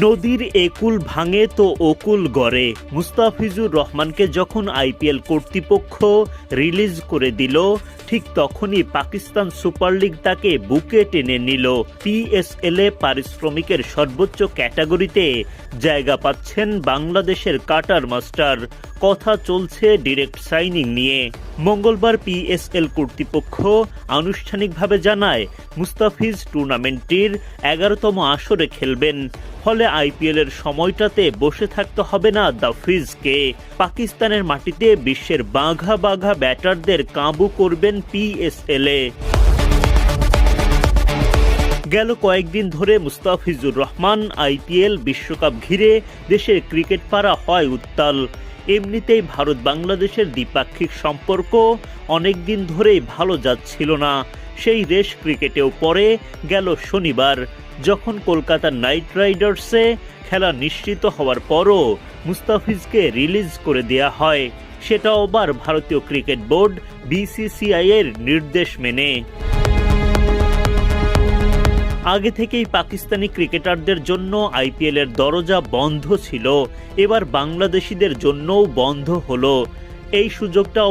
নদীর একুল ভাঙে তো অকুল গড়ে। মুস্তাফিজুর রহমানকে যখন আইপিএল কর্তৃপক্ষ রিলিজ করে দিল, ঠিক তখনই পাকিস্তান সুপার লিগ তাকে বুকে টেনে নিল। পিএসএল এ পারিশ্রমিকের সর্বোচ্চ ক্যাটাগরিতে জায়গা পাচ্ছেন বাংলাদেশের কাটার মাস্টার। কথা চলছে ডিরেক্ট সাইনিং নিয়ে। মঙ্গলবার পিএসএল কর্তৃপক্ষ আনুষ্ঠানিকভাবে জানায়, মুস্তাফিজ টুর্নামেন্টটির 11তম আসরে খেলবেন। ফলে আইপিএল এর সময়টাতে বসে থাকতে হবে না দ্য ফিজকে। পাকিস্তানের মাটিতে বিশ্বের বাঘা বাঘা ব্যাটারদের কাবু করবেন পিএসএল এ। গেল কয়েকদিন ধরে মুস্তাফিজুর রহমান আইপিএল বিশ্বকাপ ঘিরে দেশের ক্রিকেট পাড়া হয় উত্তাল। এমনিতেই ভারত বাংলাদেশের দ্বিপাক্ষিক সম্পর্ক অনেকদিন ধরেই ভালো যাচ্ছিল না। সেই রেশ ক্রিকেটেও পড়ে গেল শনিবার, যখন কলকাতা নাইট রাইডার্সে খেলা নিশ্চিত হওয়ার পরও মুস্তাফিজকে রিলিজ করে দেয়া হয়, সেটাও আবার ভারতীয় ক্রিকেট বোর্ড বিসিসিআই এর নির্দেশ মেনে। আগে থেকেই পাকিস্তানি ক্রিকেটারদের জন্য আইপিএল এর দরজা বন্ধ ছিল, এবার বাংলাদেশিদের জন্যও বন্ধ হলো। এই সুযোগটা